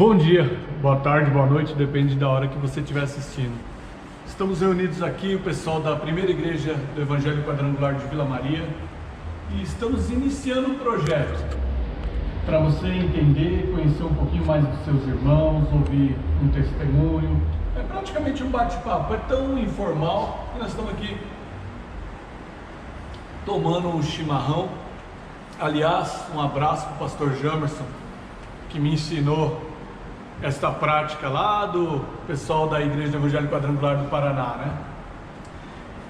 Bom dia, boa tarde, boa noite, depende da hora que você estiver assistindo. Estamos reunidos aqui, o pessoal da primeira igreja do Evangelho Quadrangular de Vila Maria, e estamos iniciando um projeto para você entender, conhecer um pouquinho mais dos seus irmãos, ouvir um testemunho. É praticamente um bate-papo, é tão informal que nós estamos aqui tomando um chimarrão. Aliás, um abraço para o pastor Jamerson, que me ensinou esta prática lá do pessoal da Igreja do Evangelho Quadrangular do Paraná, né?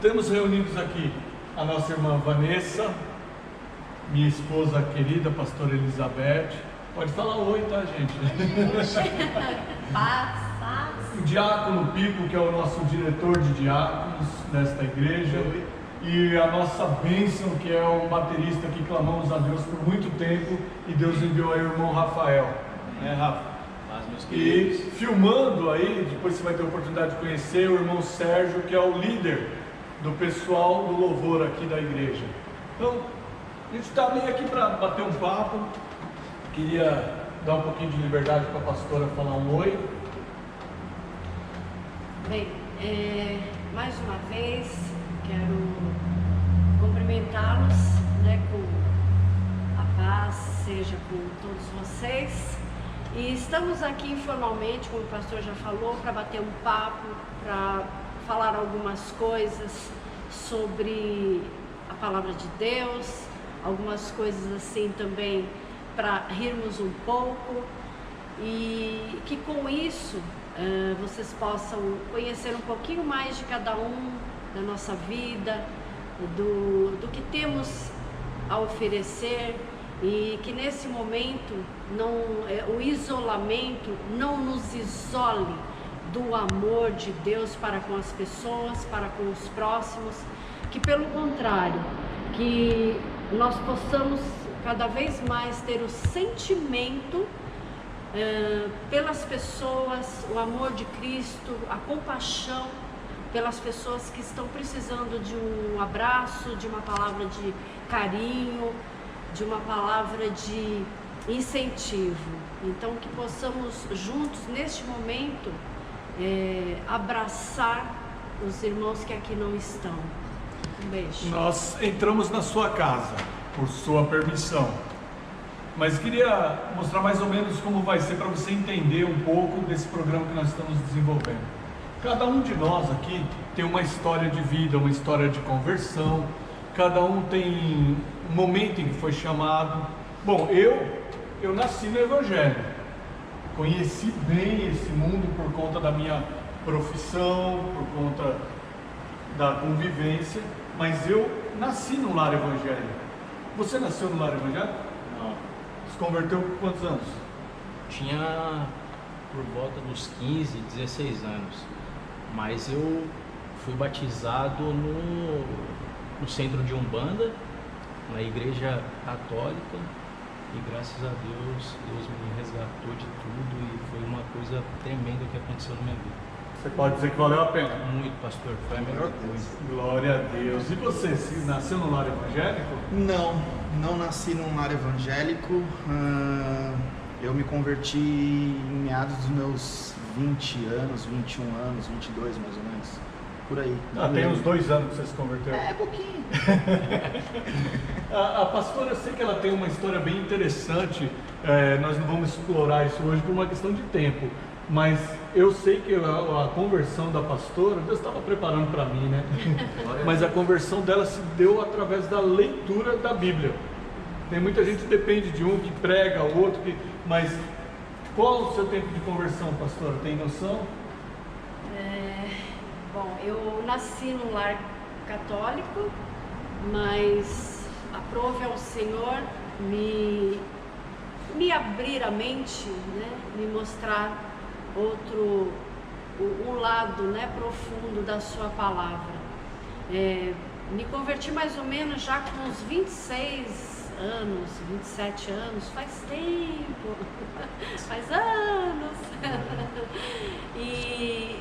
Temos reunidos aqui a nossa irmã Vanessa, minha esposa querida, pastora Elizabeth. Pode falar oi, tá, gente? O diácono Pico, que é o nosso diretor de diáconos nesta igreja. E a nossa bênção, que é o baterista que clamamos a Deus por muito tempo, e Deus enviou aí o irmão Rafael, né, Rafa? E filmando aí, depois você vai ter a oportunidade de conhecer o irmão Sérgio, que é o líder do pessoal do louvor aqui da igreja. Então, a gente está meio aqui para bater um papo. Queria dar um pouquinho de liberdade para a pastora falar um oi. Bem, mais uma vez quero cumprimentá-los, né, com a paz seja com todos vocês. E estamos aqui informalmente, como o pastor já falou, para bater um papo, para falar algumas coisas sobre a palavra de Deus, algumas coisas assim também para rirmos um pouco, e que com isso vocês possam conhecer um pouquinho mais de cada um, da nossa vida, do que temos a oferecer, e que nesse momento o isolamento não nos isole do amor de Deus para com as pessoas, para com os próximos, que pelo contrário, que nós possamos cada vez mais ter o sentimento pelas pessoas, o amor de Cristo, a compaixão pelas pessoas que estão precisando de um abraço, de uma palavra de carinho, de uma palavra de incentivo. Então, que possamos juntos neste momento abraçar os irmãos que aqui não estão. Um beijo. Nós entramos na sua casa, por sua permissão, mas queria mostrar mais ou menos como vai ser para você entender um pouco desse programa que nós estamos desenvolvendo. Cada um de nós aqui tem uma história de vida, uma história de conversão. Cada um tem um momento em que foi chamado. Bom, eu nasci no Evangelho, conheci bem esse mundo por conta da minha profissão, por conta da convivência, mas eu nasci no lar evangélico. Você nasceu no lar evangélico? Não. Se converteu com quantos anos? Tinha por volta dos 15, 16 anos, mas eu fui batizado no centro de Umbanda, na igreja católica, e graças a Deus, Deus me resgatou de tudo e foi uma coisa tremenda que aconteceu na minha vida. Você pode dizer que valeu a pena? Muito, pastor, foi a melhor coisa. Glória a Deus. E você, nasceu no lar evangélico? Não nasci num lar evangélico. Eu me converti em meados dos meus 20 anos, 21 anos, 22 mais ou menos. Por aí. Tem uns 2 anos que você se converteu? Pouquinho. A pastora, eu sei que ela tem uma história bem interessante. Nós não vamos explorar isso hoje por uma questão de tempo, mas eu sei que a conversão da pastora, Deus estava preparando para mim, né? Mas a conversão dela se deu através da leitura da Bíblia. Tem muita gente que depende de um que prega, o outro que... Mas qual o seu tempo de conversão, pastora? Tem noção? Bom, eu nasci num lar católico, mas aprove ao Senhor me abrir a mente, né? Me mostrar um lado, né, profundo da sua palavra. Me converti mais ou menos já com uns 26 anos, 27 anos, faz tempo, faz anos. E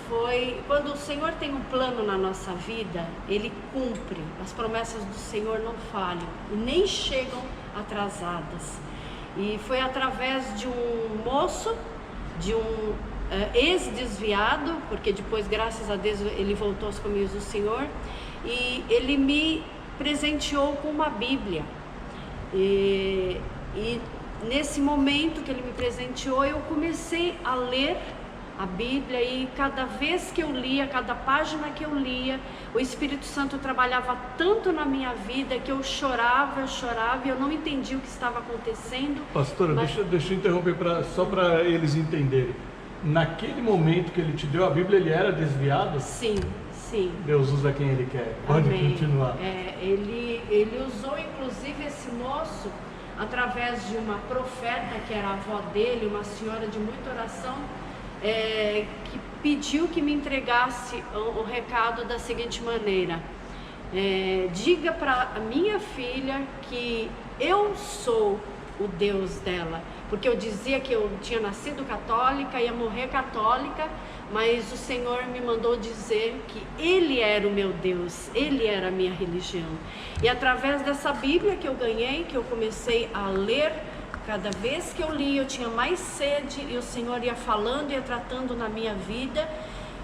foi quando o Senhor tem um plano na nossa vida, Ele cumpre. As promessas do Senhor não falham e nem chegam atrasadas. E foi através de um moço de um ex-desviado, porque depois, graças a Deus, ele voltou aos caminhos do Senhor, e ele me presenteou com uma Bíblia. E nesse momento que ele me presenteou, eu comecei a ler a Bíblia, e cada vez que eu lia, cada página que eu lia, o Espírito Santo trabalhava tanto na minha vida que eu chorava e eu não entendia o que estava acontecendo. Pastora, deixa eu interromper só para eles entenderem. Naquele momento que ele te deu a Bíblia, ele era desviado? Sim. Deus usa quem ele quer. Pode continuar. Ele usou inclusive esse moço através de uma profeta que era a avó dele, uma senhora de muita oração, que pediu que me entregasse o recado da seguinte maneira: diga para a minha filha que eu sou o Deus dela, porque eu dizia que eu tinha nascido católica, ia morrer católica, mas o Senhor me mandou dizer que Ele era o meu Deus, Ele era a minha religião. E através dessa Bíblia que eu ganhei, que eu comecei a ler, cada vez que eu li eu tinha mais sede, e o Senhor ia falando, ia tratando na minha vida,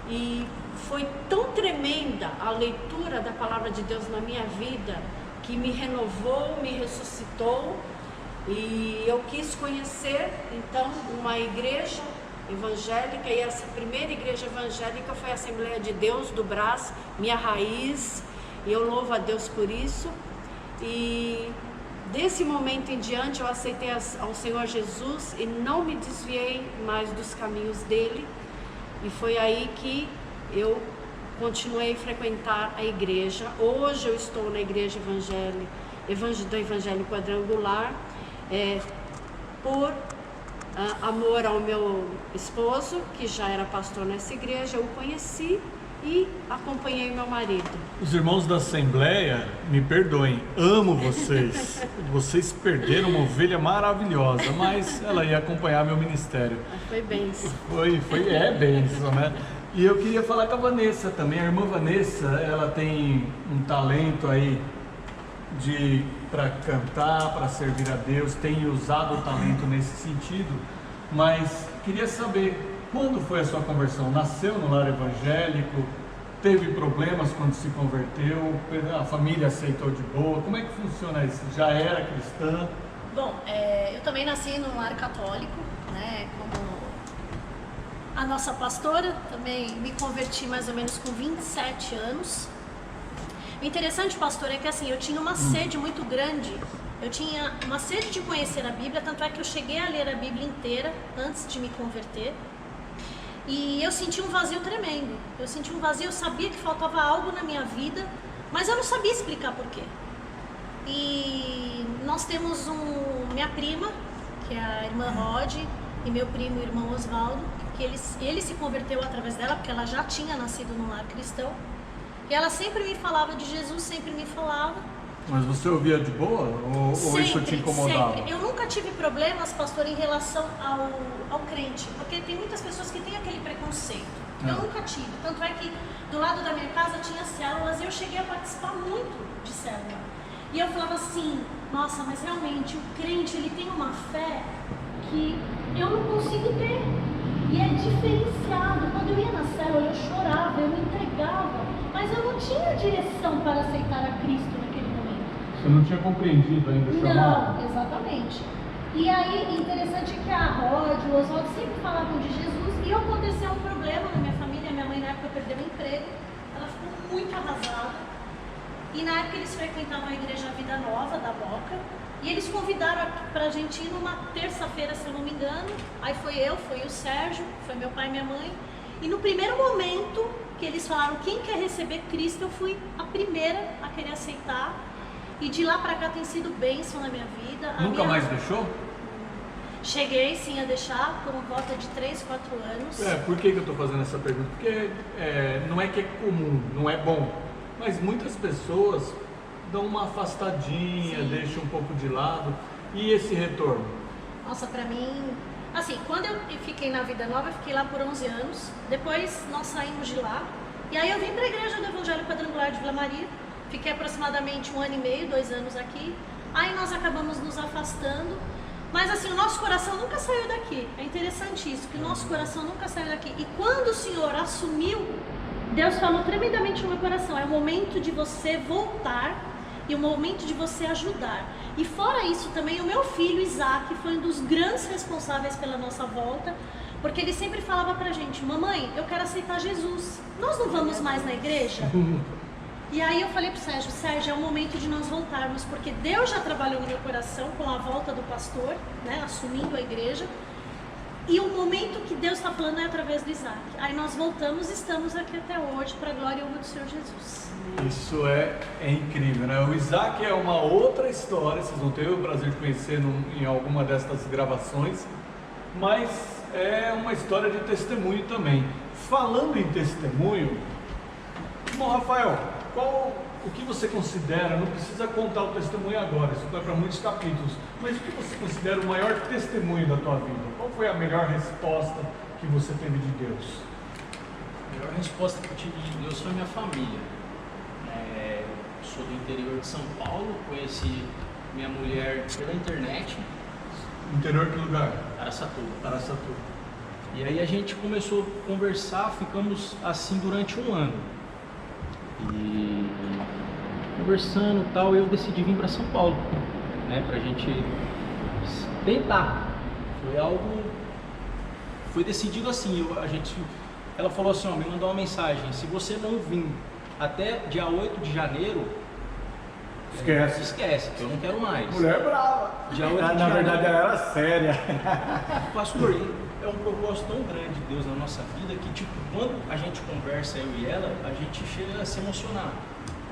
e foi tão tremenda a leitura da palavra de Deus na minha vida, que me renovou, me ressuscitou, e eu quis conhecer então uma igreja evangélica, e essa primeira igreja evangélica foi a Assembleia de Deus do Brás, minha raiz, e eu louvo a Deus por isso. E desse momento em diante eu aceitei ao Senhor Jesus e não me desviei mais dos caminhos dele, e foi aí que eu continuei a frequentar a igreja. Hoje eu estou na igreja do Evangelho Quadrangular, por amor ao meu esposo, que já era pastor nessa igreja. Eu o conheci e acompanhei meu marido. Os irmãos da Assembleia, me perdoem, amo vocês. Vocês perderam uma ovelha maravilhosa, mas ela ia acompanhar meu ministério. Foi bênção. É bênção, né? E eu queria falar com a Vanessa também. A irmã Vanessa, ela tem um talento aí para cantar, para servir a Deus, tem usado o talento nesse sentido, mas queria saber, quando foi a sua conversão? Nasceu no lar evangélico? Teve problemas quando se converteu? A família aceitou de boa? Como é que funciona isso? Já era cristã? Bom, eu também nasci num lar católico, né, como a nossa pastora. Também me converti mais ou menos com 27 anos. O interessante, pastor, é que assim, eu tinha uma sede muito grande, eu tinha uma sede de conhecer a Bíblia, tanto é que eu cheguei a ler a Bíblia inteira antes de me converter, e eu senti um vazio tremendo. Eu senti um vazio, eu sabia que faltava algo na minha vida, mas eu não sabia explicar por quê. E nós temos minha prima, que é a irmã Rod, e meu primo, o irmão Osvaldo, que ele se converteu através dela, porque ela já tinha nascido num lar cristão. E ela sempre me falava de Jesus, sempre me falava. Mas você ouvia de boa? Ou isso te incomodava? Sempre. Eu nunca tive problemas, pastor, em relação ao crente, porque tem muitas pessoas que têm aquele preconceito. Eu nunca tive. Tanto é que do lado da minha casa tinha células e eu cheguei a participar muito de célula. E eu falava assim, nossa, mas realmente o crente, ele tem uma fé que eu não consigo ter. E é diferenciado. Quando eu ia na célula, eu chorava, eu me entregava, mas eu não tinha direção para aceitar a Cristo naquele momento. Você não tinha compreendido ainda o chamado? Não, exatamente. E aí, interessante que a Rod, o Oswaldo sempre falavam de Jesus, e aconteceu um problema na minha família. Minha mãe na época perdeu o emprego, ela ficou muito arrasada. E na época eles frequentavam a igreja Vida Nova, da Moca, e eles convidaram pra gente ir numa terça-feira, se eu não me engano. Aí foi o Sérgio, foi meu pai e minha mãe. E no primeiro momento que eles falaram quem quer receber Cristo, eu fui a primeira a querer aceitar. E de lá pra cá tem sido bênção na minha vida. Nunca mais deixou? Cheguei sim a deixar por volta de 3, 4 anos. Por que eu tô fazendo essa pergunta? Porque não é que é comum, não é bom, mas muitas pessoas dão uma afastadinha, sim, deixam um pouco de lado. E esse retorno? Nossa, pra mim, assim, quando eu fiquei na Vida Nova, eu fiquei lá por 11 anos. Depois nós saímos de lá. E aí eu vim pra igreja do Evangelho Quadrangular de Vila Maria. Fiquei aproximadamente 1 ano e meio, 2 anos aqui. Aí nós acabamos nos afastando. Mas assim, o nosso coração nunca saiu daqui. É interessante isso, que o nosso coração nunca saiu daqui. E quando o Senhor assumiu, Deus falou tremendamente no meu coração, é o momento de você voltar e o momento de você ajudar. E fora isso também, o meu filho Isaac foi um dos grandes responsáveis pela nossa volta, porque ele sempre falava pra gente, mamãe, eu quero aceitar Jesus, nós não vamos mais na igreja? E aí eu falei pro Sérgio, é o momento de nós voltarmos, porque Deus já trabalhou no meu coração com a volta do pastor, né, assumindo a igreja, e o momento que Deus está falando é através do Isaac. Aí nós voltamos e estamos aqui até hoje, para a glória e honra do Senhor Jesus. Isso é incrível, né? O Isaac é uma outra história, vocês vão ter o prazer de conhecer em alguma destas gravações, mas é uma história de testemunho também. Falando em testemunho, irmão Rafael, o que você considera, não precisa contar o testemunho agora, isso vai para muitos capítulos, mas o que você considera o maior testemunho da tua vida? Qual foi a melhor resposta que você teve de Deus? A melhor resposta que eu tive de Deus foi minha família. Sou do interior de São Paulo, conheci minha mulher pela internet. Interior que lugar? Araçatuba. E aí a gente começou a conversar, ficamos assim durante um ano. E conversando e tal, eu decidi vir para São Paulo, né, pra gente tentar. Foi decidido assim, ela falou assim, me mandou uma mensagem, se você não vir até dia 8 de janeiro, esquece, que eu não quero mais. Mulher brava. Dia 8 de Na janeiro, verdade ela era séria. Pastor, é um propósito tão grande de Deus na nossa vida que, tipo, quando a gente conversa, eu e ela, a gente chega a se emocionar.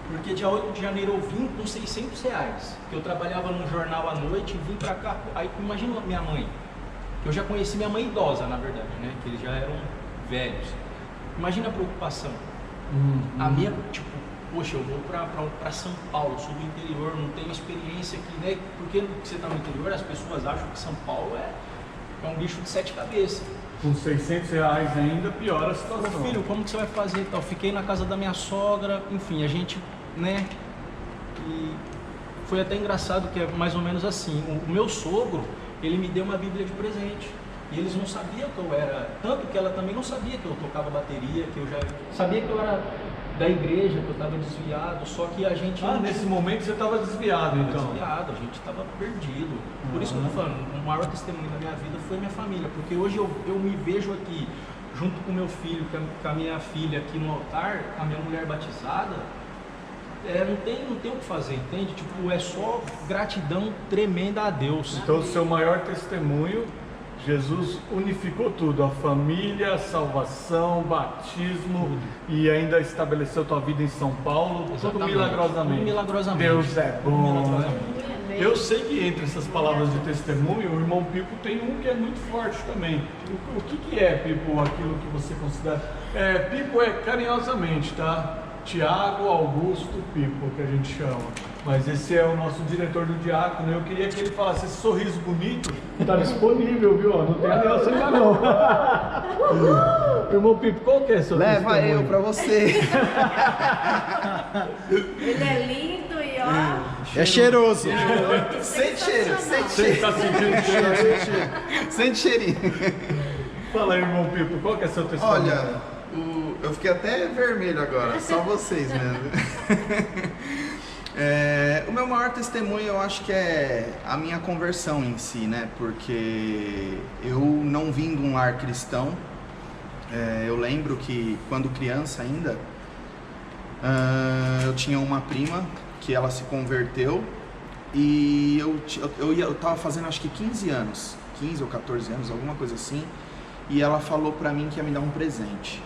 Porque dia 8 de janeiro eu vim com R$600, que eu trabalhava num jornal à noite e vim pra cá. Aí imagina minha mãe, que eu já conheci minha mãe idosa, na verdade, né? Que eles já eram velhos. Imagina a preocupação. A minha, tipo, poxa, eu vou pra São Paulo, sou do interior, não tenho experiência aqui, né? Porque você tá no interior, as pessoas acham que São Paulo é um bicho de 7 cabeças. Com R$600 ainda piora a situação. Meu filho, como que você vai fazer? Então, fiquei na casa da minha sogra, enfim, a gente, né? E foi até engraçado que é mais ou menos assim. O meu sogro, ele me deu uma Bíblia de presente. E eles não sabiam que eu era, tanto que ela também não sabia que eu tocava bateria, que eu já sabia que eu era da igreja, que eu estava desviado, só que a gente... nesse momento você estava desviado, então? Desviado, a gente estava perdido. Por isso que eu estou falando, o maior testemunho da minha vida foi minha família, porque hoje eu me vejo aqui, junto com meu filho, com a minha filha aqui no altar, a minha mulher batizada, não tem o que fazer, entende? Tipo, é só gratidão tremenda a Deus. Então o seu maior testemunho, Jesus unificou tudo, a família, a salvação, batismo, e ainda estabeleceu tua vida em São Paulo, tudo milagrosamente. Tudo milagrosamente. Deus é bom. Milagrosamente. Eu sei que entre essas palavras de testemunho, o irmão Pipo tem um que é muito forte também. O que é, Pipo, aquilo que você considera? Pipo é carinhosamente, tá? Tiago Augusto Pipo, que a gente chama. Mas esse é o nosso diretor do diácono. Eu queria que ele falasse, esse sorriso bonito está disponível, viu? Não tem aliança ainda não. Irmão Pipo, qual que é seu Leva testemunho? eu pra você. Ele é lindo e ó. É cheiroso. Garoto Sente cheiro, sensacional. sente Você cheiro. está sentindo cheiro? Sente cheirinho. Fala aí, irmão Pipo, qual que é seu testemunho? Olha, eu fiquei até vermelho agora, só vocês mesmo. O meu maior testemunho eu acho que é a minha conversão em si, né? Porque eu não vim de um lar cristão. Eu lembro que quando criança ainda, eu tinha uma prima que ela se converteu e eu tava fazendo acho que 15 anos, 15 ou 14 anos, alguma coisa assim, e ela falou pra mim que ia me dar um presente.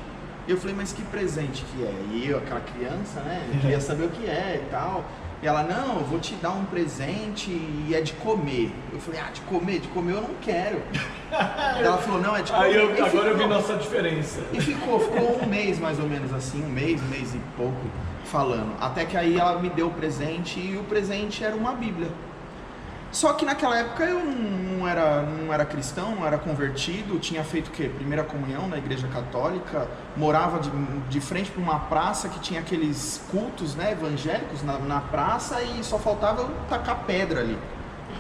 Eu falei, mas que presente que é? E eu, aquela criança, né, eu queria saber o que é e tal. E ela, não, eu vou te dar um presente e é de comer. Eu falei, de comer eu não quero. Ela falou, não, é de comer. Aí agora eu vi nossa diferença. E ficou um mês mais ou menos assim, um mês e pouco falando. Até que aí ela me deu o presente e o presente era uma Bíblia. Só que naquela época eu não era cristão, não era convertido, tinha feito o quê? Primeira comunhão na igreja católica, morava de frente para uma praça que tinha aqueles cultos, né, evangélicos na praça, e só faltava eu tacar pedra ali.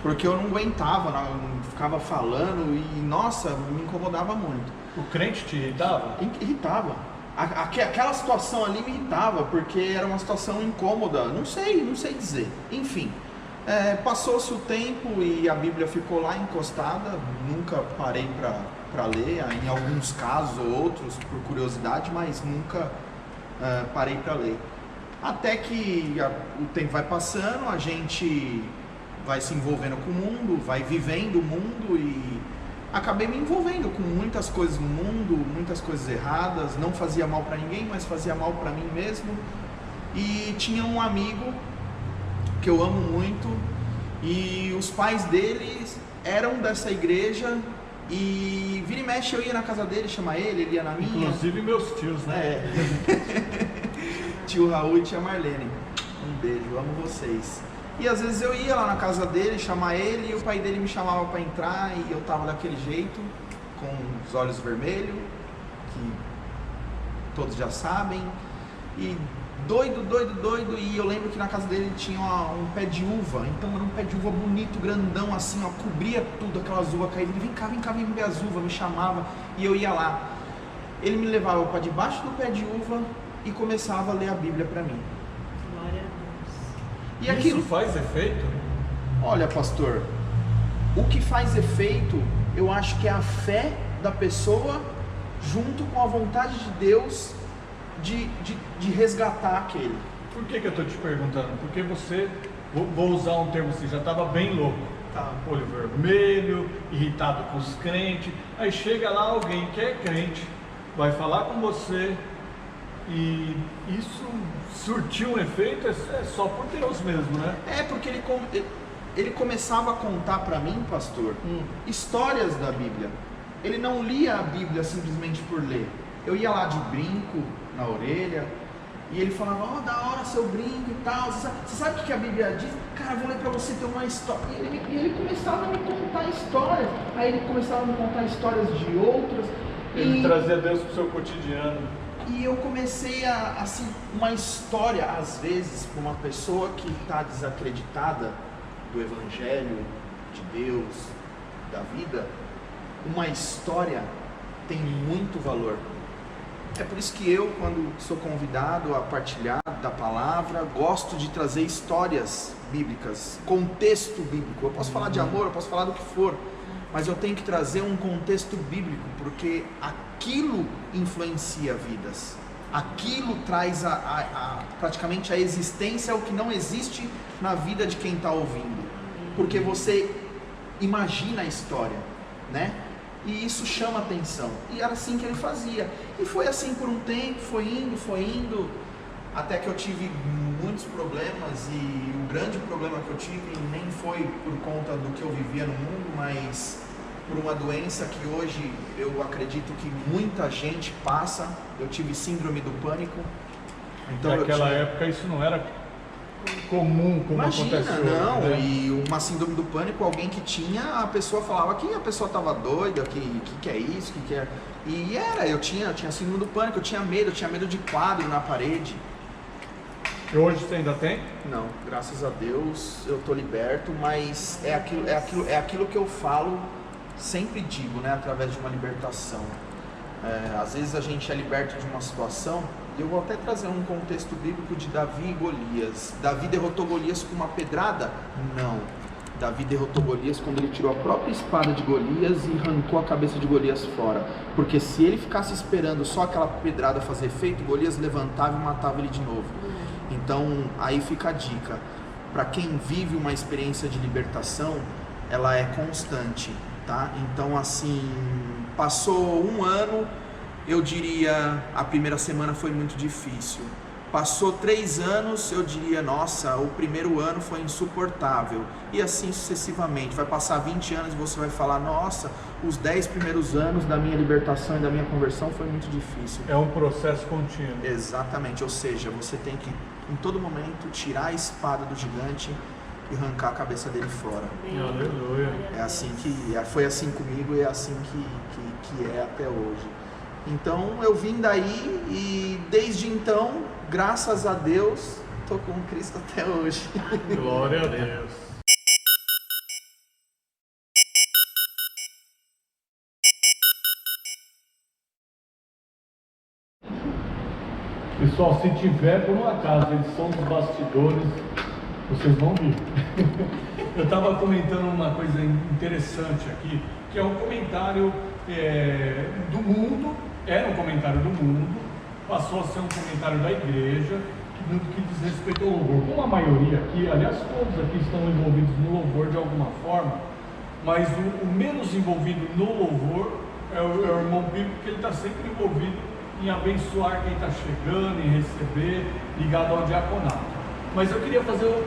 porque eu não aguentava, não ficava falando e, nossa, me incomodava muito. O crente te irritava? Irritava. Aquela situação ali me irritava, porque era uma situação incômoda, não sei dizer. Enfim, passou-se o tempo e a Bíblia ficou lá encostada, nunca parei para ler, em alguns casos ou outros por curiosidade, mas nunca parei para ler. Até que o tempo vai passando, a gente vai se envolvendo com o mundo, vai vivendo o mundo e acabei me envolvendo com muitas coisas no mundo, muitas coisas erradas, não fazia mal para ninguém, mas fazia mal para mim mesmo. E tinha um amigo que eu amo muito e os pais deles eram dessa igreja e vira e mexe eu ia na casa dele, chamar ele ia na minha. Inclusive meus tios, né? Tio Raul e tia Marlene, um beijo, amo vocês. E às vezes eu ia lá na casa dele, chamar ele, e o pai dele me chamava para entrar e eu tava daquele jeito, com os olhos vermelhos, que todos já sabem, e doido, e eu lembro que na casa dele tinha um pé de uva, então era um pé de uva bonito, grandão, assim, ó, cobria tudo, aquelas uvas caídas. Ele, vem cá, vem ver as uvas, me chamava, e eu ia lá. Ele me levava para debaixo do pé de uva e começava a ler a Bíblia para mim. Glória a Deus. E aquilo Isso faz efeito? Olha, pastor, o que faz efeito, eu acho que é a fé da pessoa junto com a vontade de Deus de resgatar aquele. Por que eu estou te perguntando? Porque você, vou usar um termo assim, já estava bem louco. Tá. Olho vermelho, irritado com os crentes. Aí chega lá alguém que é crente, vai falar com você e isso surtiu um efeito, é só por Deus mesmo, né? É, porque ele começava a contar para mim, pastor, histórias da Bíblia. Ele não lia a Bíblia simplesmente por ler. Eu ia lá de brinco na orelha e ele falava, ó, da hora seu brinco e tal. Você sabe o que a Bíblia diz? Cara, vou ler para você ter uma história. E ele começava a me contar histórias. Aí ele começava a me contar histórias de outras. Ele trazia Deus para o seu cotidiano. E eu comecei assim, uma história, às vezes, para uma pessoa que está desacreditada do Evangelho, de Deus, da vida, uma história tem muito valor. É por isso que eu, quando sou convidado a partilhar da palavra, gosto de trazer histórias bíblicas, contexto bíblico. Eu posso falar de amor, eu posso falar do que for, mas eu tenho que trazer um contexto bíblico, porque aquilo influencia vidas. Aquilo traz praticamente a existência ao que não existe na vida de quem está ouvindo. Porque você imagina a história, né? E isso chama atenção. E era assim que ele fazia. E foi assim por um tempo, foi indo, até que eu tive muitos problemas. E o grande problema que eu tive nem foi por conta do que eu vivia no mundo, mas por uma doença que hoje eu acredito que muita gente passa. Eu tive síndrome do pânico. Então, naquela época isso não era comum como acontece hoje, não, né? E uma síndrome do pânico, alguém que tinha, a pessoa falava que a pessoa estava doida, que é isso, que é... E eu tinha síndrome do pânico, eu tinha medo de quadro na parede. E hoje você ainda tem? Não, graças a Deus eu tô liberto, mas é aquilo que eu falo, sempre digo, né, através de uma libertação. Às vezes a gente é liberto de uma situação. Eu vou até trazer um contexto bíblico de Davi e Golias. Davi derrotou Golias com uma pedrada? Não. Davi derrotou Golias quando ele tirou a própria espada de Golias e arrancou a cabeça de Golias fora. Porque se ele ficasse esperando só aquela pedrada fazer efeito, Golias levantava e matava ele de novo. Então, aí fica a dica. Para quem vive uma experiência de libertação, ela é constante, tá? Então, assim, passou um ano... Eu diria, a primeira semana foi muito difícil. Passou 3 anos, eu diria, nossa, o primeiro ano foi insuportável. E assim sucessivamente. Vai passar 20 anos e você vai falar, nossa, os 10 primeiros anos da minha libertação e da minha conversão foi muito difícil. É um processo contínuo. Exatamente, ou seja, você tem que, em todo momento, tirar a espada do gigante e arrancar a cabeça dele fora. Aleluia. É assim foi assim comigo e é assim que é até hoje. Então eu vim daí e desde então, graças a Deus, estou com Cristo até hoje. Glória a Deus. Pessoal, se tiver por um acaso edição dos bastidores, vocês vão vir. Eu estava comentando uma coisa interessante aqui, que é um comentário do mundo, era um comentário do mundo, passou a ser um comentário da igreja, no que diz respeito ao louvor. Como a maioria aqui, aliás, todos aqui estão envolvidos no louvor de alguma forma, mas o menos envolvido no louvor é o irmão Pico, porque ele está sempre envolvido em abençoar quem está chegando, em receber, ligado ao diaconato. Mas eu queria fazer o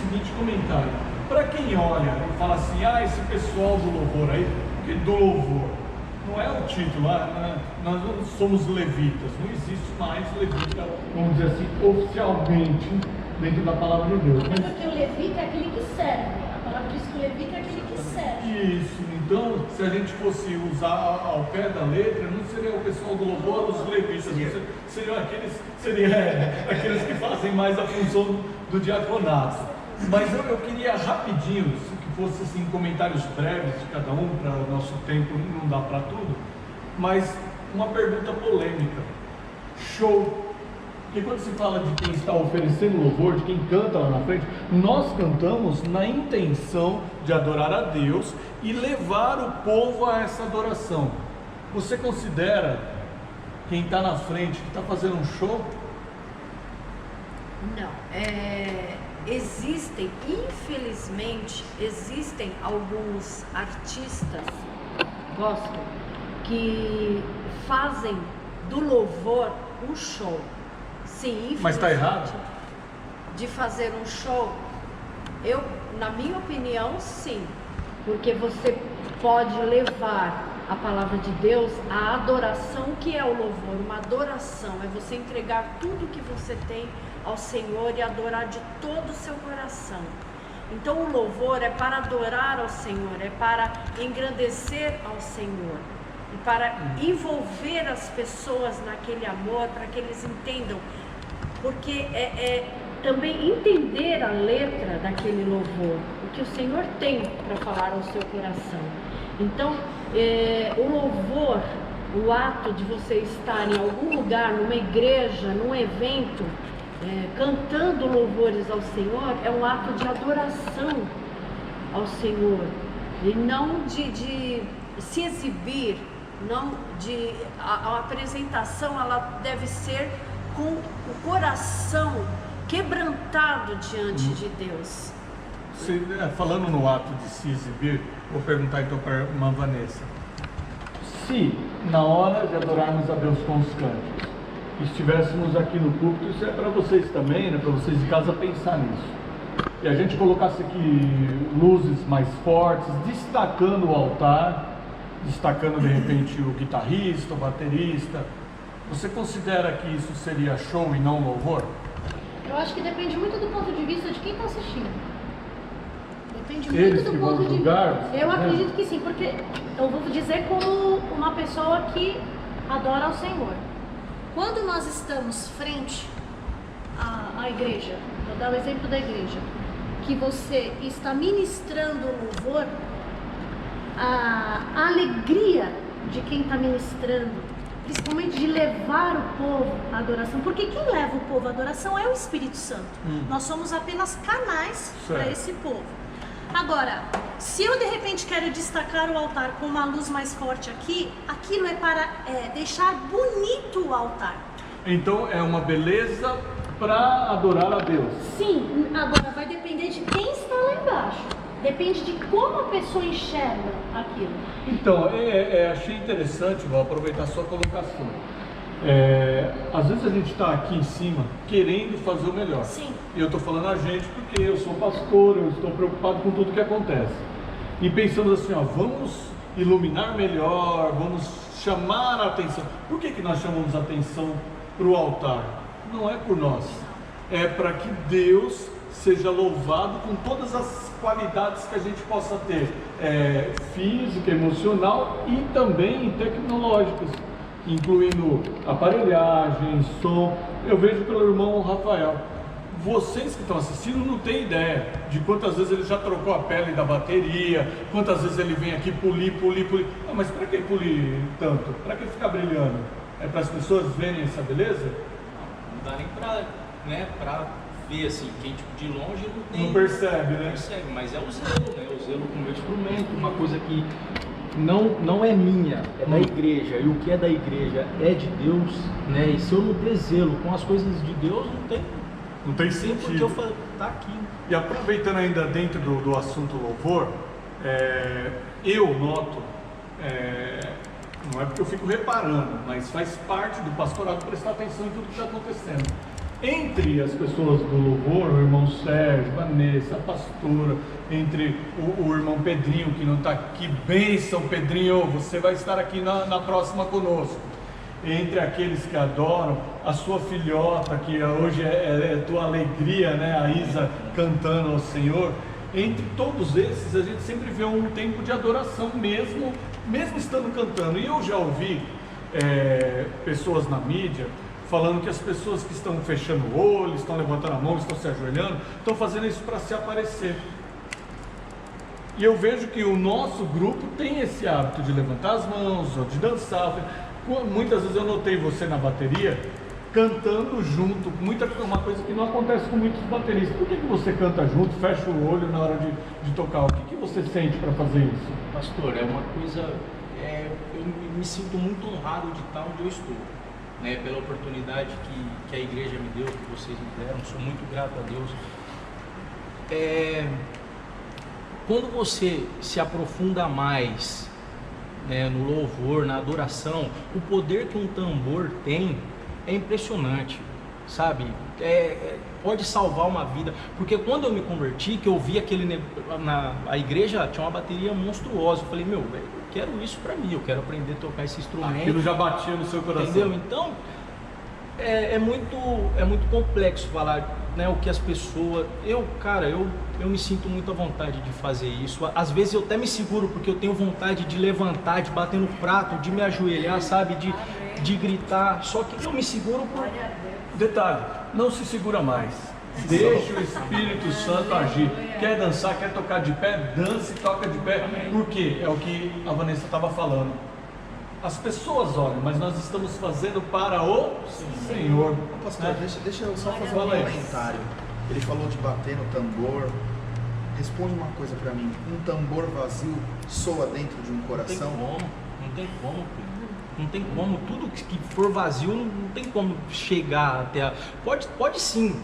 seguinte comentário. Para quem olha e fala assim, esse pessoal do louvor aí, porque do louvor, não é o título, nós não somos levitas, não existe mais levita, vamos dizer assim, oficialmente, dentro da palavra de Deus. É porque o levita é aquele que serve, a palavra diz que o levita é aquele que serve. Isso, então, se a gente fosse usar ao pé da letra, não seria o pessoal do louvor, os levitas, seriam aqueles que fazem mais a função do diaconato. Mas eu queria rapidinho, se fosse assim, comentários breves de cada um, para o nosso tempo não dá para tudo, mas uma pergunta polêmica. Show! Porque quando se fala de quem está oferecendo louvor, de quem canta lá na frente, nós cantamos na intenção de adorar a Deus e levar o povo a essa adoração. Você considera quem está na frente que está fazendo um show? Não. Infelizmente, existem alguns artistas gospel que fazem do louvor um show. Sim, infelizmente. Mas está errado? De fazer um show, na minha opinião, sim. Porque você pode levar a palavra de Deus, a adoração, que é o louvor. Uma adoração é você entregar tudo que você tem ao Senhor e adorar de todo o seu coração. Então o louvor é para adorar ao Senhor, é para engrandecer ao Senhor e para envolver as pessoas naquele amor, para que eles entendam, porque também entender a letra daquele louvor, o que o Senhor tem para falar ao seu coração. Então o louvor, o ato de você estar em algum lugar, numa igreja, num evento, cantando louvores ao Senhor, é um ato de adoração ao Senhor, e não de se exibir, não de a apresentação, ela deve ser com o coração quebrantado diante de Deus. Falando no ato de se exibir, vou perguntar então para a irmã Vanessa. Se na hora de adorarmos a Deus com os cânticos, estivéssemos aqui no púlpito, isso é para vocês também, né, para vocês de casa pensar nisso, e a gente colocasse aqui luzes mais fortes, destacando o altar, destacando de repente o guitarrista, o baterista, você considera que isso seria show e não louvor? Eu acho que depende muito do ponto de vista de quem está assistindo. Depende Eles muito que do vão ponto de julgar, vista. Eu acredito que sim, porque eu vou dizer como uma pessoa que adora ao Senhor. Quando nós estamos frente à igreja, vou dar o exemplo da igreja, que você está ministrando o louvor, a alegria de quem está ministrando, principalmente de levar o povo à adoração, porque quem leva o povo à adoração é o Espírito Santo. Nós somos apenas canais para esse povo. Agora, se eu de repente quero destacar o altar com uma luz mais forte aqui, aquilo é para deixar bonito o altar. Então é uma beleza para adorar a Deus. Sim, agora vai depender de quem está lá embaixo. Depende de como a pessoa enxerga aquilo. Então, achei interessante, vou aproveitar a sua colocação. Às vezes a gente está aqui em cima querendo fazer o melhor. Sim. E eu estou falando a gente porque eu sou pastor, eu estou preocupado com tudo que acontece. E pensamos assim, vamos iluminar melhor, vamos chamar a atenção. Por que nós chamamos a atenção para o altar? Não é por nós, é para que Deus seja louvado com todas as qualidades que a gente possa ter, física, emocional e também tecnológicas, incluindo aparelhagem, som. Eu vejo pelo irmão Rafael, vocês que estão assistindo não têm ideia de quantas vezes ele já trocou a pele da bateria, quantas vezes ele vem aqui polir. Mas para que polir tanto? Para que ficar brilhando? É para as pessoas verem essa beleza? Não dá nem pra ver assim, quem tipo, de longe Não percebe, né? Não percebe, mas é o zelo, né? O zelo com o meu instrumento, uma coisa que não é minha, é da igreja, e o que é da igreja é de Deus, né? E se eu não ter zelo com as coisas de Deus, não tem Não tem sentido. Porque sentido. eu falo, tá aqui. E aproveitando ainda dentro do assunto louvor, eu noto, não é porque eu fico reparando, mas faz parte do pastorado prestar atenção em tudo que está acontecendo. Entre as pessoas do louvor, o irmão Sérgio, Vanessa, a pastora, entre o irmão Pedrinho, que não está aqui, bênção Pedrinho, você vai estar aqui na próxima conosco. Entre aqueles que adoram, a sua filhota, que hoje é tua alegria, né? A Isa cantando ao Senhor. Entre todos esses, a gente sempre vê um tempo de adoração mesmo estando cantando. E eu já ouvi pessoas na mídia falando que as pessoas que estão fechando o olho, estão levantando a mão, estão se ajoelhando, estão fazendo isso para se aparecer. E eu vejo que o nosso grupo tem esse hábito de levantar as mãos, ou de dançar. Muitas vezes eu notei você na bateria cantando junto, uma coisa que não acontece com muitos bateristas. Por que você canta junto, fecha o olho na hora de tocar? O que você sente para fazer isso? Pastor, é uma coisa, eu me sinto muito honrado de estar onde eu estou, né, pela oportunidade que a igreja me deu, que vocês me deram, sou muito grato a Deus. Quando você se aprofunda mais, né, no louvor, na adoração, o poder que um tambor tem é impressionante, sabe? Pode salvar uma vida, porque quando eu me converti, que eu vi a igreja tinha uma bateria monstruosa, eu falei, eu quero isso pra mim, eu quero aprender a tocar esse instrumento. Aquilo já batia no seu coração. Entendeu? Então, é muito complexo falar, né, o que as pessoas... Eu me sinto muito à vontade de fazer isso. Às vezes eu até me seguro, porque eu tenho vontade de levantar, de bater no prato, de me ajoelhar, sabe? De gritar. Só que eu me seguro por... Detalhe, não se segura mais. Deixa o Espírito Santo agir. Quer dançar, quer tocar de pé, dança e toca de pé. Por quê? É o que a Vanessa estava falando. As pessoas olham, mas nós estamos fazendo para o Senhor. Pastor, deixa eu só fazer um comentário. Ele falou de bater no tambor. Responde uma coisa para mim. Um tambor vazio soa dentro de um coração? Não tem como. Não tem como. Tudo que for vazio não tem como chegar até Pode sim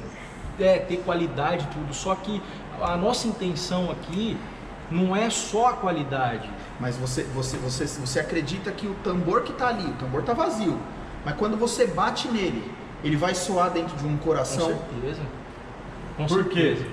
ter qualidade e tudo, só que a nossa intenção aqui não é só a qualidade. Mas você acredita que o tambor que está ali, o tambor está vazio, mas quando você bate nele, ele vai soar dentro de um coração? Com certeza.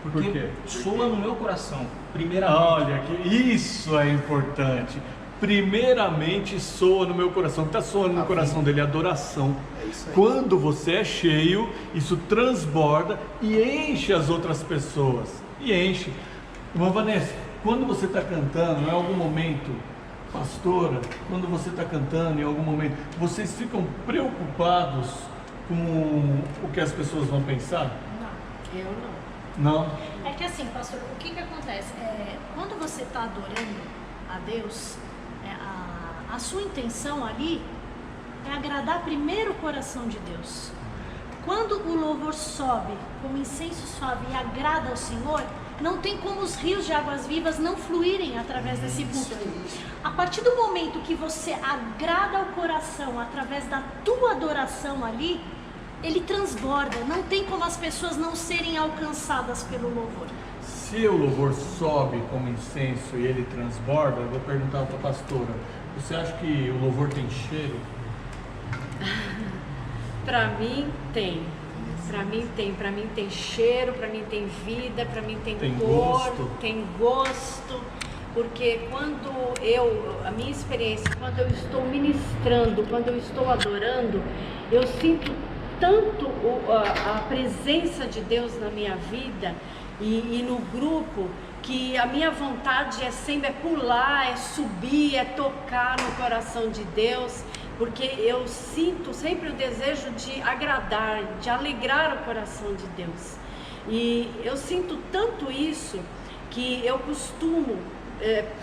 Por quê? Porque soa no meu coração, primeiramente. Olha, isso é importante. Primeiramente soa no meu coração. O que está soando no coração dele é adoração. É isso aí. Quando você é cheio, isso transborda e enche as outras pessoas. E enche. Irmã Vanessa, quando você está cantando, em algum momento, pastora, quando você está cantando, em algum momento, vocês ficam preocupados com o que as pessoas vão pensar? Não, eu não. Não? É que assim, pastor, o que acontece? Quando você está adorando a Deus, a sua intenção ali é agradar primeiro o coração de Deus. Quando o louvor sobe como incenso suave e agrada ao Senhor, não tem como os rios de águas vivas não fluírem através desse púlpito. A partir do momento que você agrada o coração através da tua adoração ali, ele transborda. Não tem como as pessoas não serem alcançadas pelo louvor. Se o louvor sobe como incenso e ele transborda, eu vou perguntar para a pastora, você acha que o louvor tem cheiro? Para mim tem. Para mim tem cheiro, para mim tem vida, para mim tem cor, gosto. tem gosto. Porque a minha experiência, quando eu estou ministrando, quando eu estou adorando, eu sinto tanto a presença de Deus na minha vida e no grupo, que a minha vontade é sempre pular, é subir, é tocar no coração de Deus, porque eu sinto sempre o desejo de agradar, de alegrar o coração de Deus. E eu sinto tanto isso que eu costumo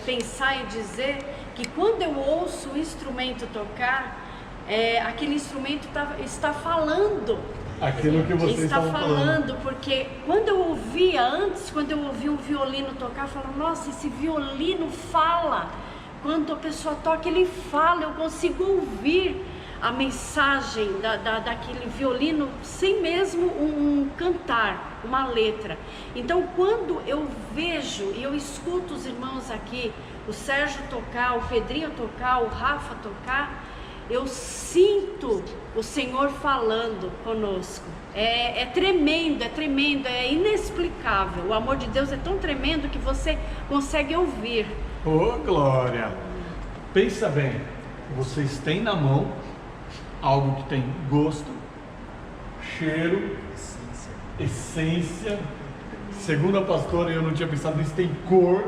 pensar e dizer que quando eu ouço o instrumento tocar, aquele instrumento está falando. Aquilo que vocês Está estavam falando. porque quando eu ouvia um violino tocar, eu falava, nossa, esse violino fala. Quando a pessoa toca, ele fala, eu consigo ouvir a mensagem daquele violino sem mesmo um cantar, uma letra. Então, quando eu vejo e eu escuto os irmãos aqui, o Sérgio tocar, o Pedrinho tocar, o Rafa tocar, eu sinto o Senhor falando conosco. É tremendo, é inexplicável. O amor de Deus é tão tremendo que você consegue ouvir. Ô, glória! Pensa bem, vocês têm na mão algo que tem gosto, cheiro, essência. Segundo a pastora, eu não tinha pensado nisso, tem cor.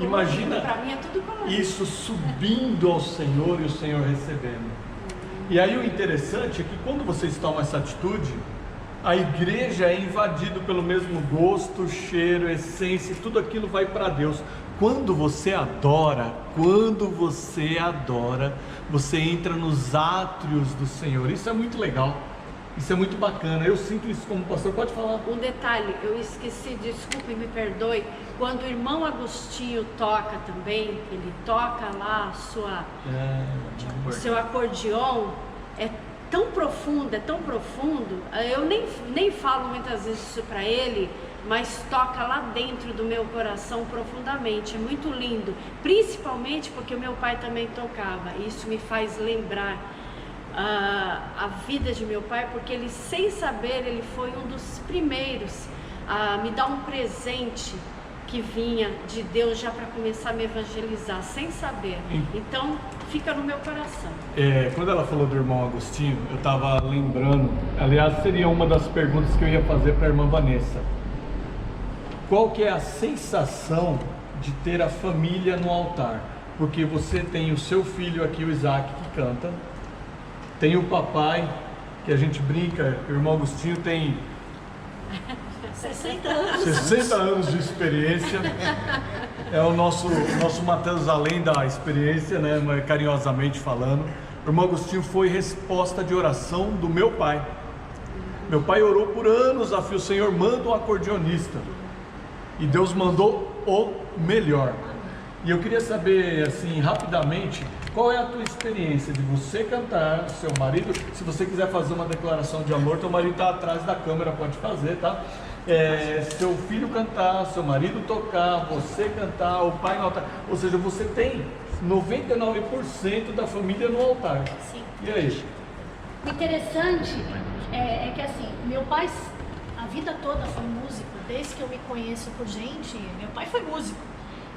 Imagina Pra mim é tudo colorido. isso subindo ao Senhor e o Senhor recebendo. E aí o interessante é que quando vocês tomam essa atitude, a igreja é invadida pelo mesmo gosto, cheiro, essência, tudo aquilo vai para Deus. Quando você adora, você entra nos átrios do Senhor. Isso é muito legal, isso é muito bacana. Eu sinto isso como pastor. Pode falar. Um detalhe, eu esqueci, desculpe, me perdoe. Quando o irmão Agostinho toca também, ele toca lá o seu acordeon, é tão profundo, eu nem falo muitas vezes isso para ele, mas toca lá dentro do meu coração profundamente, é muito lindo, principalmente porque o meu pai também tocava, isso me faz lembrar a vida de meu pai, porque ele, sem saber, ele foi um dos primeiros a me dar um presente que vinha de Deus já para começar a me evangelizar, sem saber. Então, fica no meu coração. Quando ela falou do irmão Agostinho, eu estava lembrando, aliás, seria uma das perguntas que eu ia fazer para a irmã Vanessa. Qual que é a sensação de ter a família no altar? Porque você tem o seu filho aqui, o Isaac, que canta, tem o papai, que a gente brinca, o irmão Agostinho tem 60 anos de experiência. É o nosso Mateus além da experiência, né? Carinhosamente falando. O irmão Agostinho foi resposta de oração do meu pai. Meu pai orou por anos a fio, o Senhor manda um acordeonista. E Deus mandou o melhor. E eu queria saber, assim, rapidamente, qual é a tua experiência de você cantar, seu marido, se você quiser fazer uma declaração de amor, teu marido está atrás da câmera, pode fazer, tá? Seu filho cantar, seu marido tocar, você cantar, o pai no altar, ou seja, você tem 99% da família no altar. Sim. E aí? O interessante é que assim, meu pai a vida toda foi músico, desde que eu me conheço por gente, meu pai foi músico.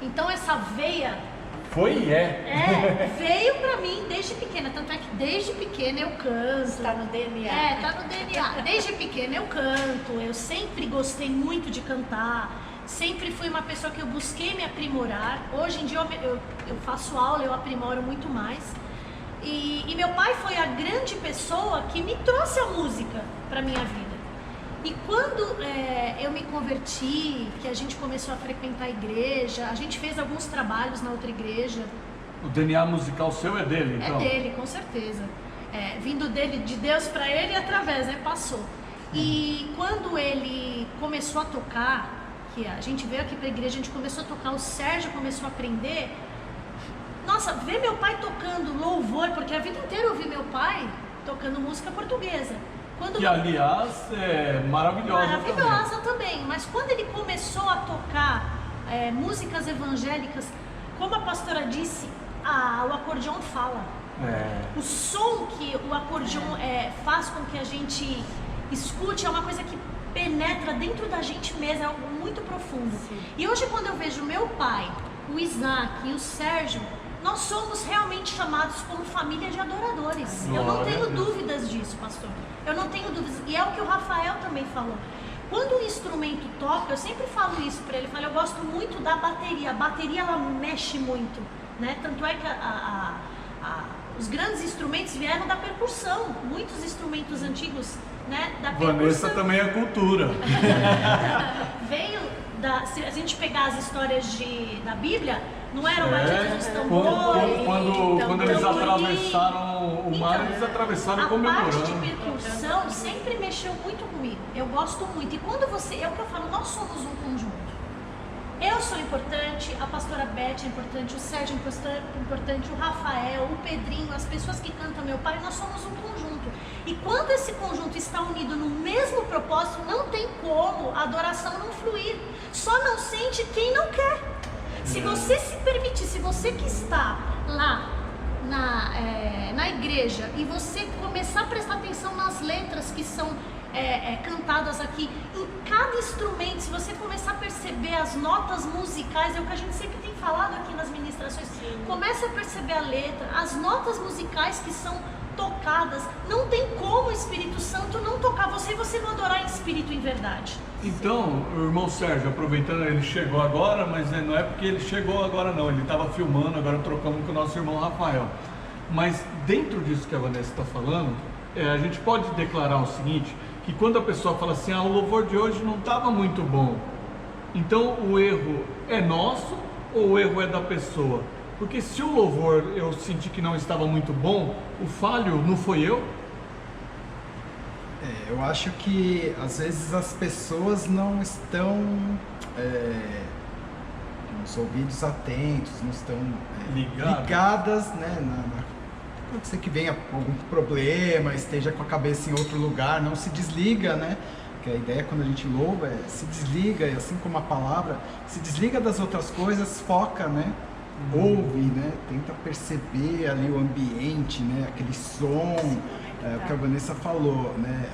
Então essa veia veio pra mim desde pequena, tanto é que desde pequena eu canto. Está no DNA. Tá no DNA. Desde pequena eu canto, eu sempre gostei muito de cantar, sempre fui uma pessoa que eu busquei me aprimorar. Hoje em dia eu faço aula, eu aprimoro muito mais. E meu pai foi a grande pessoa que me trouxe a música pra minha vida. E quando eu me converti, que a gente começou a frequentar a igreja, a gente fez alguns trabalhos na outra igreja. O DNA musical seu é dele, então? É dele, com certeza. Vindo dele, de Deus para ele e através, passou. E quando ele começou a tocar, que a gente veio aqui para a igreja, a gente começou a tocar, o Sérgio começou a aprender. Nossa, ver meu pai tocando louvor, porque a vida inteira eu vi meu pai tocando música portuguesa. Que, aliás, é maravilhosa também. Mas quando ele começou a tocar músicas evangélicas, como a pastora disse, o acordeon fala. O som que o acordeon faz com que a gente escute é uma coisa que penetra dentro da gente mesmo, é algo muito profundo. Sim. E hoje, quando eu vejo meu pai, o Isaac e o Sérgio, nós somos realmente chamados como família de adoradores. Eu não tenho dúvidas disso, pastor. Eu não tenho dúvidas. E é o que o Rafael também falou. Quando o instrumento toca, eu sempre falo isso para ele. Eu gosto muito da bateria. A bateria, ela mexe muito, né? Tanto é que os grandes instrumentos vieram da percussão. Muitos instrumentos antigos, né, da percussão. Vanessa também é cultura. Veio se a gente pegar as histórias da Bíblia, não eram batidas nos tambores? Quando eles atravessaram o mar, eles atravessaram comemorando. A parte de percussão sempre mexeu muito comigo. Eu gosto muito. E quando é o que eu falo, nós somos um conjunto. Eu sou importante, a pastora Beth é importante, o Sérgio é importante, o Rafael, o Pedrinho, as pessoas que cantam meu pai, nós somos um conjunto. E quando esse conjunto está unido no mesmo propósito, não tem como a adoração não fluir. Só não sente quem não quer. Se você se permitir, se você que está lá na igreja e você começar a prestar atenção nas letras que são cantadas aqui, em cada instrumento, se você começar a perceber as notas musicais, é o que a gente sempre tem falado aqui nas ministrações, comece a perceber a letra, as notas musicais que são tocadas, não tem como o Espírito Santo não tocar você e você não adorar em espírito e em verdade. Então, o irmão Sérgio, aproveitando, ele chegou agora, mas não é porque ele chegou agora não, ele estava filmando, agora trocamos com o nosso irmão Rafael. Mas dentro disso que a Vanessa está falando, a gente pode declarar o seguinte, que quando a pessoa fala assim, o louvor de hoje não estava muito bom, então o erro é nosso ou o erro é da pessoa? Porque se o louvor eu senti que não estava muito bom, o falho não foi eu? Eu acho que às vezes as pessoas não estão com os ouvidos atentos, não estão ligadas, né, pode ser que venha algum problema, esteja com a cabeça em outro lugar, não se desliga, né? Porque a ideia quando a gente louva se desliga, e assim como a palavra, se desliga das outras coisas, foca, né? Ouve, né? Tenta perceber ali o ambiente, né? Aquele som, o que a Vanessa falou, né?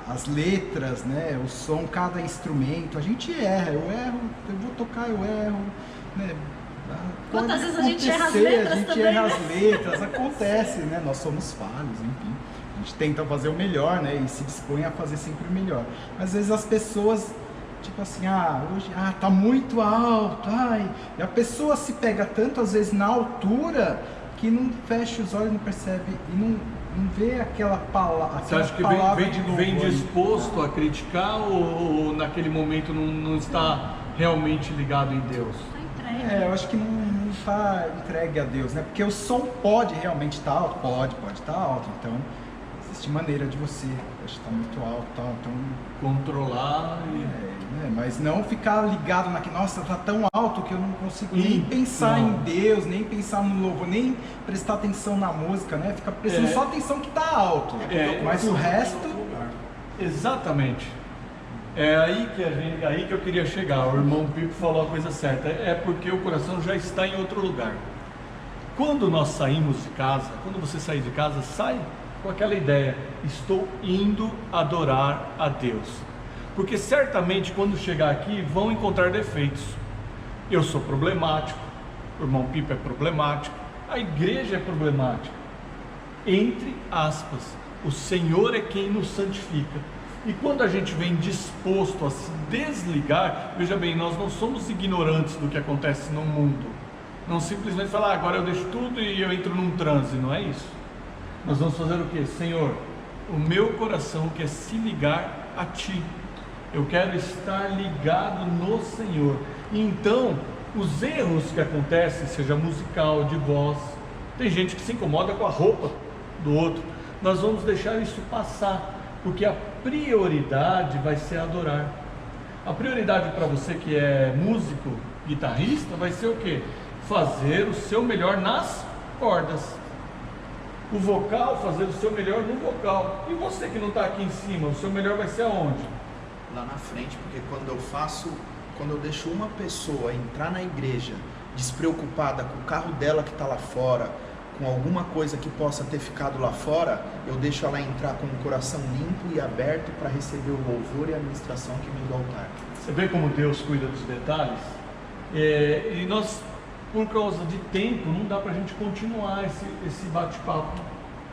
As letras, né? O som, cada instrumento, a gente erra, eu vou tocar, eu erro, né? Quantas vezes a gente erra as letras a gente também, erra né? as letras, acontece, né? Nós somos falhos, enfim. A gente tenta fazer o melhor, né? E se dispõe a fazer sempre o melhor. Mas às vezes as pessoas, tipo assim, hoje, tá muito alto, e a pessoa se pega tanto, às vezes, na altura, que não fecha os olhos, não percebe, e não vê aquela palavra. Você acha que vem disposto a criticar ou naquele momento não está realmente ligado em Deus? Eu acho que não está entregue a Deus, né? Porque o som pode realmente estar alto, pode estar alto, então existe maneira de você, está muito alto, então controlar mas não ficar ligado nossa, tá tão alto que eu não consigo nem pensar em Deus, nem pensar no louvor, nem prestar atenção na música, né? Fica prestando só atenção que tá alto, mas o resto... Exatamente. É aí que eu queria chegar. O irmão Pipo falou a coisa certa. É porque o coração já está em outro lugar. Quando nós saímos de casa, quando você sair de casa, sai com aquela ideia: estou indo adorar a Deus. Porque certamente quando chegar aqui vão encontrar defeitos. Eu sou problemático, o irmão Pipo é problemático, a igreja é problemática. Entre aspas, o Senhor é quem nos santifica. E quando a gente vem disposto a se desligar, veja bem, nós não somos ignorantes do que acontece no mundo. Não simplesmente falar, agora eu deixo tudo e eu entro num transe, não é isso. Nós vamos fazer o quê? Senhor, o meu coração quer se ligar a Ti. Eu quero estar ligado no Senhor. E então, os erros que acontecem, seja musical, de voz, tem gente que se incomoda com a roupa do outro. Nós vamos deixar isso passar. Porque a prioridade vai ser adorar. A prioridade para você que é músico, guitarrista, vai ser o quê? Fazer o seu melhor nas cordas. O vocal, fazer o seu melhor no vocal. E você que não está aqui em cima, o seu melhor vai ser aonde? Lá na frente, porque quando eu deixo uma pessoa entrar na igreja despreocupada com o carro dela que está lá fora, com alguma coisa que possa ter ficado lá fora, eu deixo ela entrar com o coração limpo e aberto para receber o louvor e a ministração que vem do altar. Você vê como Deus cuida dos detalhes? E nós, por causa de tempo, não dá para a gente continuar esse bate-papo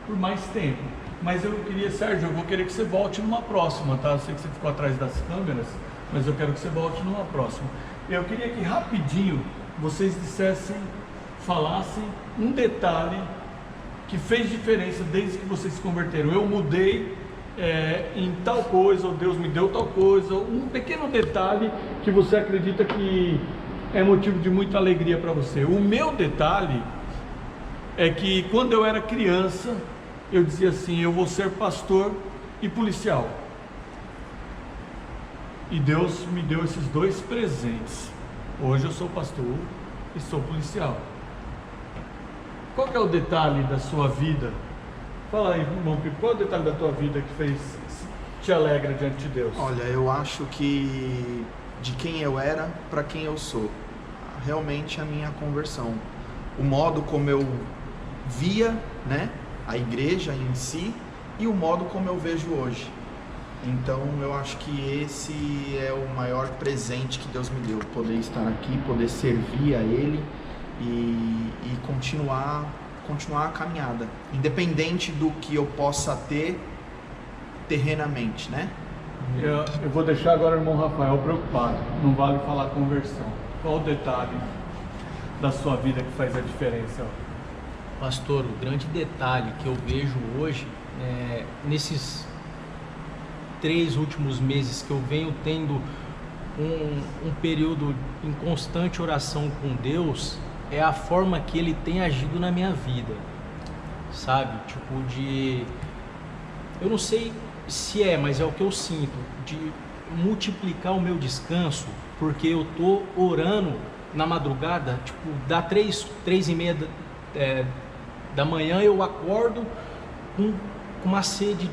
por mais tempo. Mas eu queria, Sérgio, eu vou querer que você volte numa próxima, tá? Eu sei que você ficou atrás das câmeras, mas eu quero que você volte numa próxima. Eu queria que rapidinho vocês falassem um detalhe que fez diferença desde que vocês se converteram. Eu mudei em tal coisa, ou Deus me deu tal coisa, um pequeno detalhe que você acredita que é motivo de muita alegria para você. O meu detalhe é que quando eu era criança, eu dizia assim: eu vou ser pastor e policial. E Deus me deu esses dois presentes. Hoje eu sou pastor e sou policial. Qual que é o detalhe da sua vida? Fala aí, irmão Pipo, qual é o detalhe da tua vida que te alegra diante de Deus? Olha, eu acho que de quem eu era para quem eu sou, realmente a minha conversão, o modo como eu via, né, a igreja em si e o modo como eu vejo hoje. Então eu acho que esse é o maior presente que Deus me deu, poder estar aqui, poder servir a Ele e continuar a caminhada, independente do que eu possa ter terrenamente, né? Eu vou deixar agora o irmão Rafael preocupado, não vale falar conversão. Qual o detalhe da sua vida que faz a diferença? Pastor, o grande detalhe que eu vejo hoje, nesses 3 últimos meses que eu venho tendo um período em constante oração com Deus, é a forma que Ele tem agido na minha vida, sabe? Tipo eu não sei se mas é o que eu sinto, de multiplicar o meu descanso, porque eu tô orando na madrugada, tipo, dá 3:30 da manhã, eu acordo com uma sede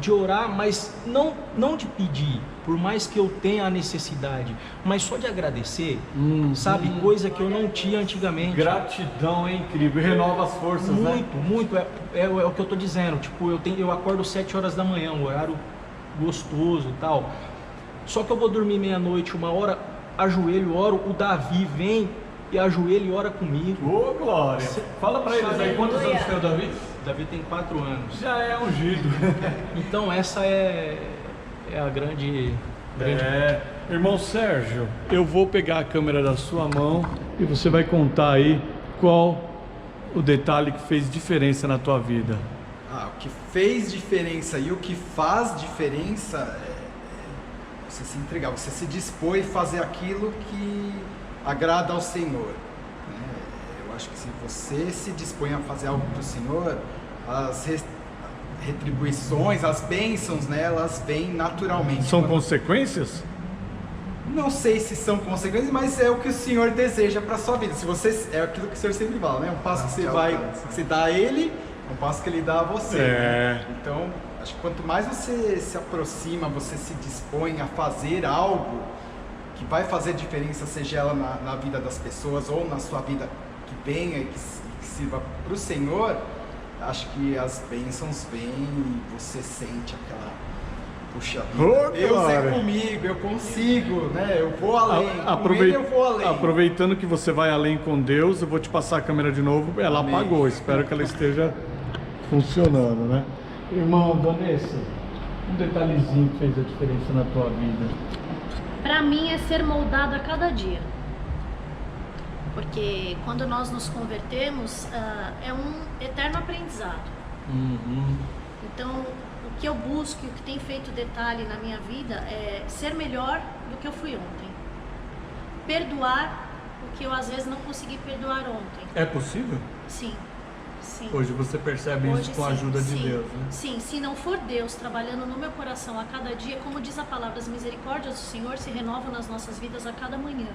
de orar, mas não de pedir, por mais que eu tenha a necessidade, mas só de agradecer, sabe? Coisa que eu não tinha antigamente. Gratidão é incrível, renova as forças, muito, né? Muito, é o que eu tô dizendo, tipo, eu acordo 7 horas da manhã, um horário gostoso e tal, só que eu vou dormir meia-noite, 1h, ajoelho, oro, o Davi vem e ajoelha e ora comigo. Ô, glória! Fala pra eles aí, quantos anos tem o Davi? Davi tem 4 anos. Já é ungido. Então essa é a grande... Irmão Sérgio, eu vou pegar a câmera da sua mão e você vai contar aí qual o detalhe que fez diferença na tua vida. O que fez diferença e o que faz diferença é você se entregar, você se dispor e fazer aquilo que agrada ao Senhor, né? Eu acho que se você se dispõe a fazer algo para o Senhor, as retribuições, as bênçãos, né, elas vêm naturalmente. São consequências? Não sei se são consequências, mas é o que o Senhor deseja para sua vida. Se você é aquilo que o Senhor sempre fala, né? Um passo que você dá a Ele, um passo que Ele dá a você. Né? Então, acho que quanto mais você se aproxima, você se dispõe a fazer algo que vai fazer diferença, seja ela na vida das pessoas ou na sua vida que venha e que sirva para o Senhor, acho que as bênçãos vêm e você sente aquela... Puxa vida, Deus é comigo, eu consigo, né? Eu vou além, com Ele eu vou além. Aproveitando que você vai além com Deus, eu vou te passar a câmera de novo. Ela Amém. apagou, espero que ela esteja funcionando, né? Irmão, Vanessa, um detalhezinho que fez a diferença na tua vida. Para mim é ser moldado a cada dia. Porque quando nós nos convertemos, é um eterno aprendizado. Então, o que eu busco e o que tem feito detalhe na minha vida é ser melhor do que eu fui ontem. Perdoar o que eu às vezes não consegui perdoar ontem. É possível? Sim. Sim. Hoje você percebe isso com a ajuda de Deus, né? Sim, se não for Deus trabalhando no meu coração a cada dia, como diz a palavra, as misericórdias do Senhor se renovam nas nossas vidas a cada manhã.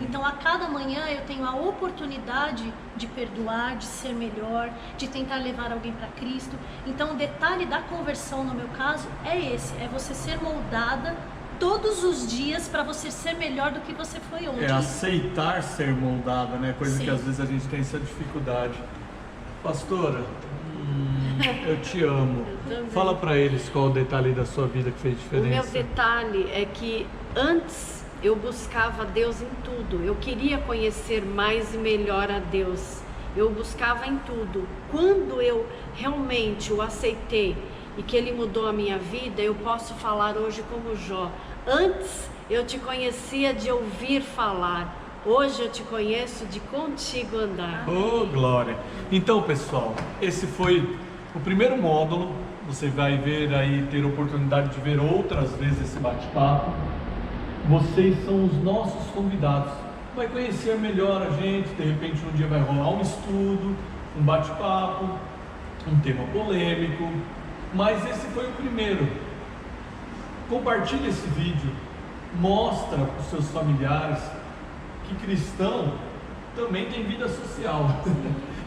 Então a cada manhã eu tenho a oportunidade de perdoar, de ser melhor, de tentar levar alguém para Cristo. Então o detalhe da conversão no meu caso é esse, é você ser moldada todos os dias para você ser melhor do que você foi ontem. É aceitar ser moldada, né? Coisa Sim. que às vezes a gente tem essa dificuldade. Pastora, eu te amo. Fala pra eles qual o detalhe da sua vida que fez O diferença. meu detalhe é que antes eu buscava Deus em tudo. Eu queria conhecer mais e melhor a Deus. Eu buscava em tudo. Quando eu realmente o aceitei e que Ele mudou a minha vida, eu posso falar hoje como Jó. Antes eu te conhecia de ouvir falar. Hoje eu te conheço de contigo andar. Oh, glória! Então, pessoal, esse foi o primeiro módulo você vai ver aí, ter oportunidade de ver outras vezes esse bate-papo. Vocês são os nossos convidados. Vai conhecer melhor a gente, de repente um dia vai rolar um estudo, um bate-papo, um tema polêmico, mas esse foi o primeiro. Compartilhe esse vídeo, mostra para os seus familiares que cristão também tem vida social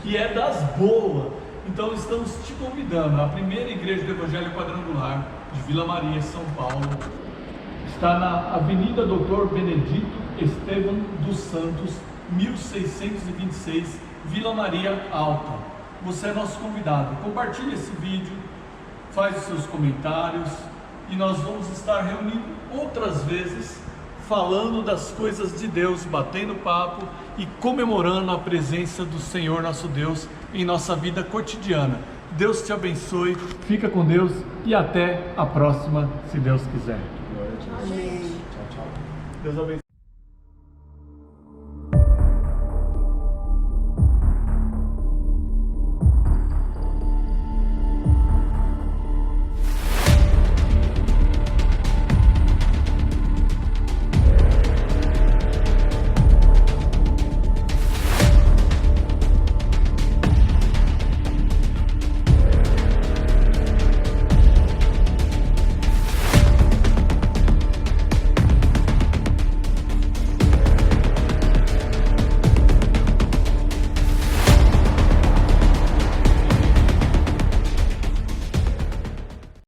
e é das boas. Então estamos te convidando. A primeira igreja do Evangelho Quadrangular de Vila Maria, São Paulo, está na Avenida Doutor Benedito Estevam dos Santos, 1626, Vila Maria Alta. Você é nosso convidado. Compartilhe esse vídeo, faz os seus comentários e nós vamos estar reunindo outras vezes, falando das coisas de Deus, batendo papo e comemorando a presença do Senhor nosso Deus em nossa vida cotidiana. Deus te abençoe, fica com Deus e até a próxima, se Deus quiser. Amém. Deus abençoe.